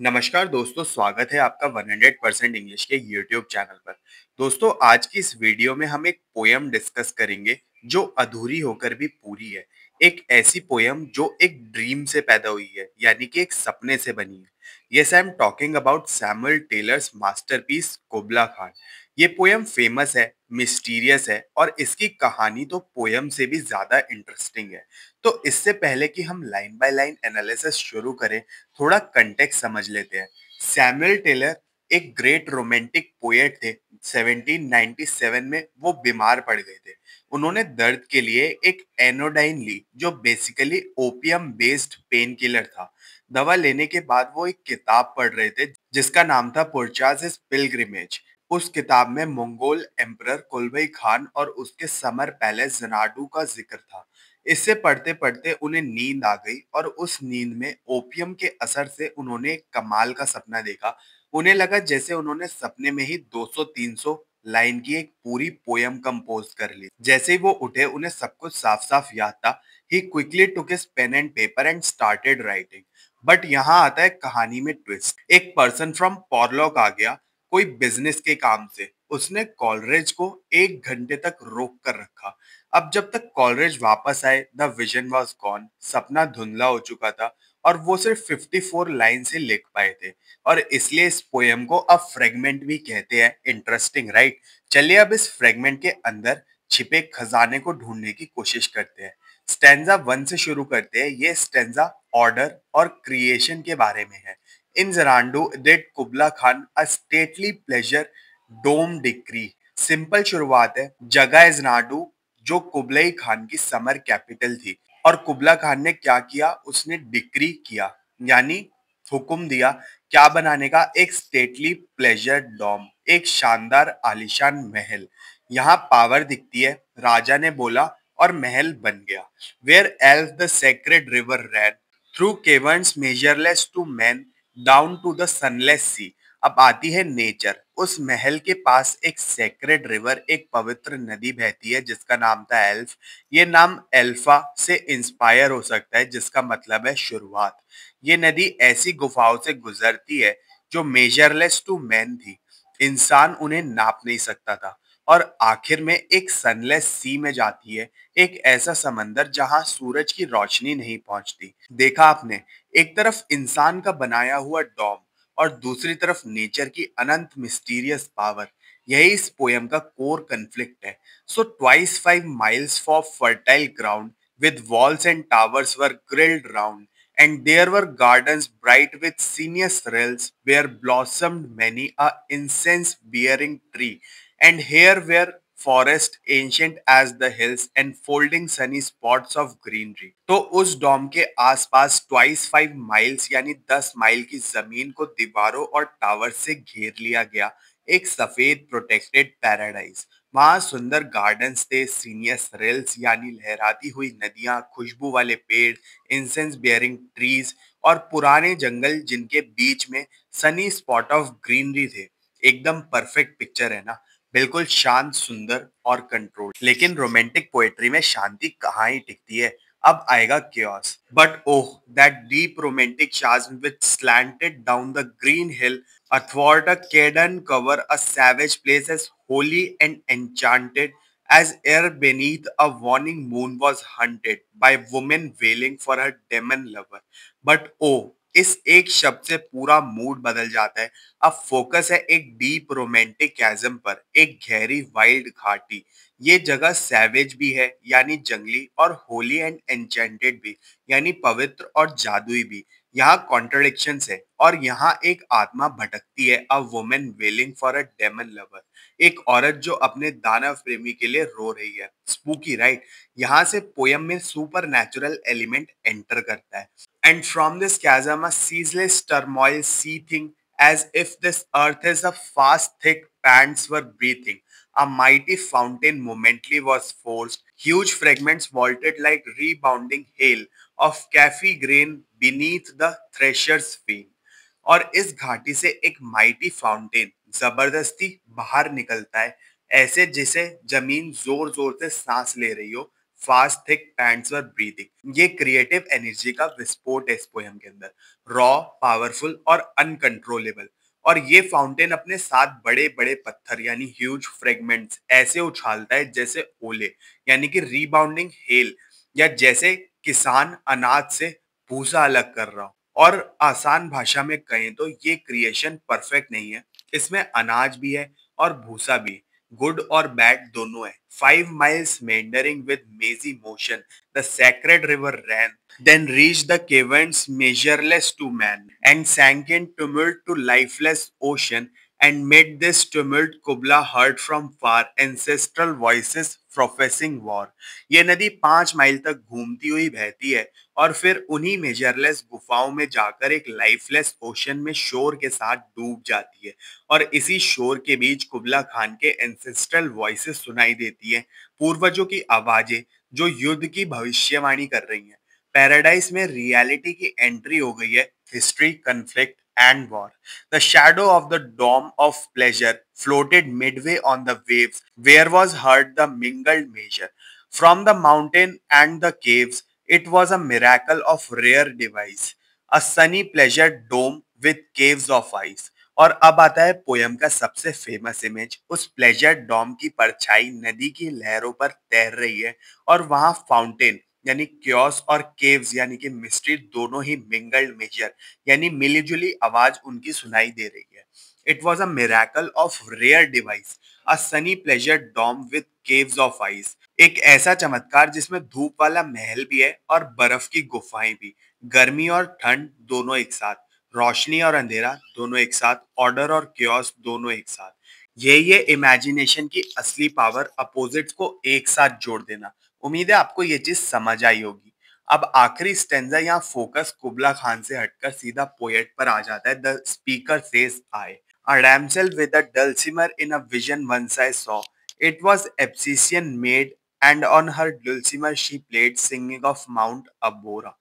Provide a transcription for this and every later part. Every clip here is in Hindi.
नमस्कार दोस्तों, स्वागत है आपका 100% इंग्लिश के यूट्यूब चैनल पर। दोस्तों, आज की इस वीडियो में हम एक पोयम डिस्कस करेंगे जो अधूरी होकर भी पूरी है। एक ऐसी पोयम जो एक ड्रीम से पैदा हुई है, यानी कि एक सपने से बनी है। Yes, I am talking about Samuel Taylor's masterpiece Kubla Khan. ये पोयम फेमस है, मिस्टीरियस है और इसकी कहानी तो पोयम से भी ज्यादा इंटरेस्टिंग है। तो इससे पहले कि हम लाइन बाय लाइन एनालिसिस शुरू करें, थोड़ा कंटेक्स्ट समझ लेते हैं। सैमुअल टेलर एक ग्रेट रोमांटिक पोएट थे। 1797 में वो बीमार पड़ गए थे। उन्होंने दर्द के लिए एक एनोडाइन ली, जो basically opium based pain killer था। दवा लेने के बाद वो एक किताब पढ़ रहे थे जिसका नाम था पुरचाज़ पिलग्रिमेज। उस किताब में मंगोल एम्परर कुबलाई खान और उसके समर पैलेस जनाडू का जिक्र था। इससे पढ़ते पढ़ते उन्हें नींद आ गई और उस नींद में ओपियम के असर से उन्होंने एक कमाल का सपना देखा। उन्हें लगा जैसे उन्होंने सपने में ही 200-300 लाइन की एक पूरी पोयम कंपोज कर ली। जैसे ही वो उठे, उन्हें सब कुछ साफ साफ याद था। He quickly took his pen and paper and started writing. But यहाँ आता है कहानी में ट्विस्ट। एक पर्सन फ्रॉम पॉरलॉक आ गया, कोई बिजनेस के काम से। उसने कॉलरेज को 1 घंटे तक रोक कर रखा। अब जब तक कॉलरेज वापस आए, द विजन वॉज गॉन। सपना धुंधला हो चुका था और वो सिर्फ 54 लाइन से लिख पाए थे। और इसलिए इस पोयम को अब फ्रेगमेंट भी कहते हैं। Interesting, right? चलिए अब इस फ्रेगमेंट के अंदर छिपे खजाने को ढूंढने की कोशिश करते हैं। स्टैंजा 1 से शुरू करते हैं। ये स्टैंजा ऑर्डर और क्रिएशन के बारे में है। In Xanadu did Kubla Khan a stately pleasure dome decree. Simple शुरुआत है। जगह इज नाडू, जो कुबलाई खान की समर कैपिटल थी। और कुबला खान ने क्या किया? उसने डिक्री किया, यानी हुक्म दिया। क्या बनाने का? एक स्टेटली प्लेजर डॉम, एक शानदार आलीशान महल। यहाँ पावर दिखती है। राजा ने बोला और महल बन गया। Where Alph the sacred river ran through caverns measureless to man down to the sunless sea. अब आती है नेचर। उस महल के पास एक सेक्रेड रिवर, एक पवित्र नदी बहती है जिसका नाम था एल्फ। ये नाम एल्फा से इंस्पायर हो सकता है, जिसका मतलब है शुरुआत। ये नदी ऐसी गुफाओं से गुजरती है जो मेजरलेस टू मैन थी। इंसान उन्हें नाप नहीं सकता था। और आखिर में एक सनलेस सी में जाती है, एक ऐसा समंदर जहां सूरज की रोशनी नहीं पहुंचती। देखा आपने? एक तरफ इंसान का बनाया हुआ डॉम और दूसरी तरफ नेचर की अनंत मिस्टीरियस पावर। यही इस पोयम का कोर कन्फ्लिक्ट है। So twice 5 miles for fertile ground with walls and towers were grilled round, and there were gardens bright with cineous rills, where blossomed many a incense-bearing tree, and here were forests ancient as the hills, and folding sunny spots of greenery. तो उस डॉम के आसपास ट्वाइस 5 miles यानी 10 माइल की जमीन को दीवारों और टावर से घेर लिया गया। एक सफेद प्रोटेक्टेड पैराडाइज। वहां सुंदर गार्डन्स थे, सीनियस रेल्स यानी लहराती हुई नदियां, खुशबू वाले पेड़, इंसेंस बियरिंग ट्रीज और पुराने जंगल जिनके बीच में सनी स्पॉट ऑफ ग्रीनरी थे। एकदम परफेक्ट पिक्चर है ना? बिल्कुल शांत, सुंदर और कंट्रोल। लेकिन रोमांटिक पोएट्री में शांति कहाँ ही टिकती है। अब आएगा chaos. But oh, that deep romantic chasm which slanted down the green hill athwart a cadden cover, a savage place as holy and enchanted as ere beneath a waning moon was hunted by woman wailing for her demon lover. But oh, इस एक शब्द से पूरा मूड बदल जाता है। अब फोकस है एक डीप रोमांटिक चैज़म पर, एक गहरी वाइल्ड घाटी। ये जगह सैवेज भी है, यानी जंगली, और होली एंड एन्चेंटेड भी, यानी पवित्र और जादुई भी। यहाँ कॉन्ट्रडिक्शंस है। और यहाँ एक आत्मा भटकती है, a woman wailing for a demon lover. एक औरत जो अपने दानव प्रेमी के लिए रो रही है। Spooky, right? यहाँ से पोयम में सुपर नेचुरल एलिमेंट एंटर करता है। And from this chasm a ceaseless turmoil seething, as if this earth is a fast thick pants were breathing. A mighty fountain momently was forced. Huge fragments vaulted like rebounding hail of cafe grain beneath the thresher's feet. और इस घाटी से एक माइटी फाउंटेन जबरदस्ती बाहर निकलता है, ऐसे जिसे जमीन जोर जोर से सांस ले रही हो। फास्ट थिक पैंट्स वर ब्रीथिंग। ये क्रिएटिव एनर्जी का विस्फोट है इस पोयम के अंदर, रॉ, पावरफुल और अनकंट्रोलेबल। और ये फाउंटेन अपने साथ बड़े बड़े पत्थर यानी ह्यूज फ्रेगमेंट्स ऐसे उछालता है जैसे ओले, यानी कि रीबाउंडिंग हेल, या जैसे किसान अनाज से भूसा अलग कर रहा हो। और आसान भाषा में कहें तो ये क्रिएशन परफेक्ट नहीं है, इसमें अनाज भी है और भूसा भी, गुड और बैड दोनों है। 5 miles meandering with mazy motion, the sacred river ran, then reached the caverns measureless to man, and sank in tumult to lifeless ocean, and mid this tumult Kubla heard from far ancestral voices professing war। ये नदी 5 माइल तक घूमती हुई बहती है और फिर उन्हीं मेजरलेस गुफाओं में जाकर एक लाइफलेस ओशन में शोर के साथ डूब जाती है। और इसी शोर के बीच कुबला खान के एंसेस्ट्रल वॉइसेस सुनाई देती है, पूर्वजों की आवाजें जो युद्ध की भविष्यवाणी कर रही हैं। पैराडाइज में रियलिटी की एंट्री हो गई है, history, conflict and war. The shadow of the dome of pleasure floated midway on the waves, where was heard the mingled measure. From the mountain and the caves, it was a miracle of rare device, a sunny pleasure dome with caves of ice। और अब आता है पोयम का सबसे फेमस इमेज। उस प्लेजर डॉम की परछाई नदी की लहरों पर तैर रही है और वहां फाउंटेन यानी क्योस और केव्स यानी कि मिस्ट्री दोनों ही मिंगल्ड मेजर यानी मिलीजुली आवाज उनकी सुनाई दे रही है। It was a miracle of rare device, a sunny pleasure dome with caves of ice. एक ऐसा चमत्कार जिसमें धूप वाला महल भी है और बर्फ की गुफाएं भी, गर्मी और ठंड दोनों एक साथ, रोशनी और अंधेरा दोनों एक साथ, ऑर्डर और क्योस दोनों एक साथ। ये इमेजिनेशन की असली पावर, अपोजिट्स को एक साथ जोड़ देना। उम्मीद है आपको ये चीज समझ आई होगी। अब आखिरी स्टेंजा यहाँ फोकस कुबला खान से हटकर सीधा पोएट पर आ जाता है। The speaker says I, a damsel with a dulcimer in a vision once I saw. It was Abscisian maid, and on her dulcimer she played, singing of Mount Abora।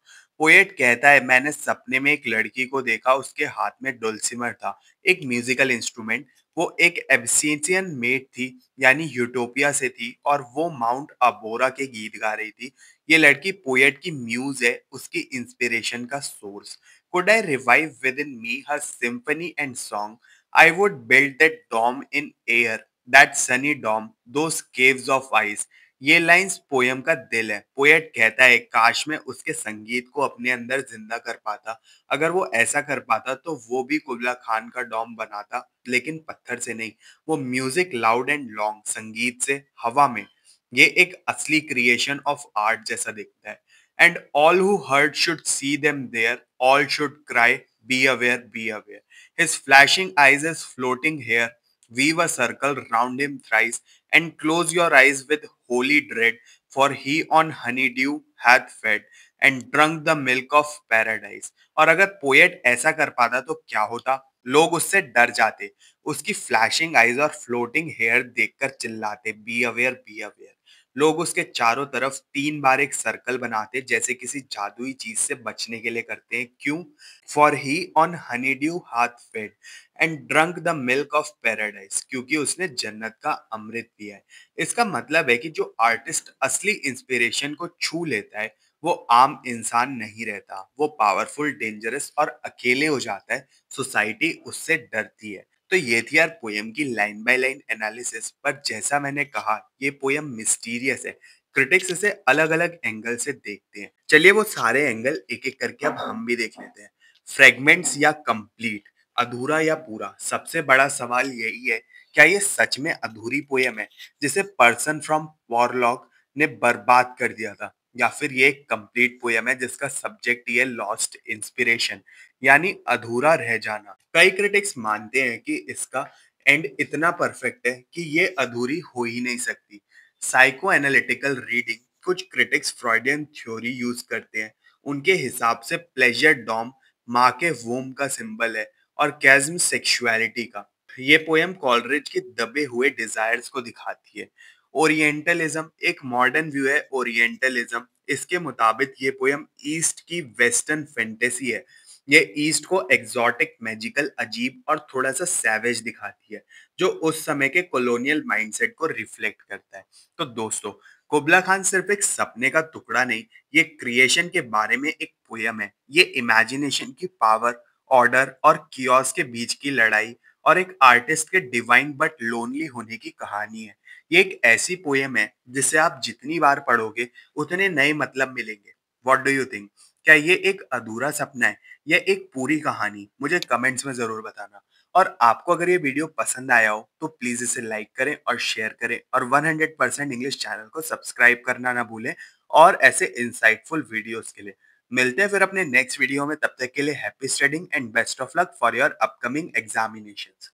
Poet कहता है, मैंने सपने में एक लड़की को देखा, उसके हाथ में डुल्सिमर था, एक म्यूजिकल इंस्ट्रूमेंट। वो एक एब्सिसियन मेड थी यानी यूटोपिया से थी, और वो माउंट अबोरा के गीत गा रही थी। ये लड़की पोएट की म्यूज है, उसकी इंस्पिरेशन का source. Could I revive within me her symphony and song, I would build that dome in air, that sunny dome, those caves of ice। ये लाइंस पोयम का दिल है। पोएट कहता है, काश मैं उसके संगीत को अपने अंदर जिंदा कर पाता। अगर वो ऐसा कर पाता तो वो भी कुबला खान का डॉम बनाता, लेकिन पत्थर से नहीं। वो म्यूजिक लाउड एंड लॉन्ग, संगीत से, हवा में। ये एक असली क्रिएशन ऑफ आर्ट जैसा दिखता है। And all who heard should see them there, all should cry, beware, beware. His flashing eyes as floating hair weave a circle round him thrice, and close your eyes with holy dread, for he on honeydew hath fed, and drunk the milk of paradise। और अगर पोएट ऐसा कर पाता तो क्या होता? लोग उससे डर जाते, उसकी फ्लैशिंग आईज और फ्लोटिंग हेयर देखकर चिल्लाते, बी अवेयर, बी अवेयर। लोग उसके चारों तरफ 3 बार एक सर्कल बनाते, जैसे किसी जादुई चीज से बचने के लिए करते हैं। क्यों? For he on honeydew hath fed and drunk the milk of paradise, क्योंकि उसने जन्नत का अमृत पिया है। इसका मतलब है कि जो आर्टिस्ट असली इंस्पिरेशन को छू लेता है वो आम इंसान नहीं रहता, वो पावरफुल, डेंजरस और अकेले हो जाता है। सोसाइटी उससे डरती है। तो ये थी यार पोयम की लाइन बाय लाइन एनालिसिस। पर जैसा मैंने कहा, ये पोयम मिस्टीरियस है। क्रिटिक्स इसे अलग अलग एंगल से देखते हैं। चलिए वो सारे एंगल एक एक करके अब हम भी देख लेते हैं। फ्रेगमेंट्स या कंप्लीट, अधूरा या पूरा। सबसे बड़ा सवाल यही है, क्या ये सच में अधूरी पोयम है जिसे पर्सन फ्रॉम वॉरलॉक ने बर्बाद कर दिया था, या फिर ये एक कंप्लीट पोयम है जिसका सब्जेक्ट ही है लॉस्ट इंस्पिरेशन यानी अधूरा रह जाना। कई क्रिटिक्स मानते हैं कि इसका एंड इतना परफेक्ट है कि ये अधूरी हो ही नहीं सकती। साइको एनालिटिकल रीडिंग, कुछ क्रिटिक्स फ्रॉइडियन थ्योरी यूज करते हैं। उनके हिसाब से प्लेजर डॉम माँ के वोम का सिंबल है और कैज्म सेक्सुअलिटी का। ये पोयम कॉलरिज के दबे हुए डिजायर्स को दिखाती है। ओरिएंटलिज्म, एक मॉडर्न व्यू है ओरिएंटलिज्म। इसके मुताबिक ये पोयम ईस्ट की वेस्टर्न फैंटेसी है। ये ईस्ट को एग्जॉटिक, मैजिकल, अजीब और थोड़ा सा सैवेज दिखाती है, जो उस समय के कॉलोनियल माइंडसेट को रिफ्लेक्ट करता है। तो दोस्तों, कुबला खान सिर्फ एक सपने का टुकड़ा नहीं, ये क्रिएशन के बारे में एक पोयम है। ये इमेजिनेशन की पावर, ऑर्डर और कियोस के बीच की लड़ाई और एक आर्टिस्ट के डिवाइन बट लोनली होने की कहानी है। ये एक ऐसी पोयम है जिसे आप जितनी बार पढ़ोगे उतने नए मतलब मिलेंगे। What do you think? क्या ये एक अधूरा सपना है या एक पूरी कहानी? मुझे कमेंट्स में जरूर बताना। और आपको अगर ये वीडियो पसंद आया हो तो प्लीज इसे लाइक करें और शेयर करें और 100% इंग्लिश चैनल को सब्सक्राइब करना ना भूलें। और ऐसे इंसाइटफुल वीडियोस के लिए मिलते हैं फिर अपने नेक्स्ट वीडियो में। तब तक के लिए happy studying and best of luck for your upcoming examinations.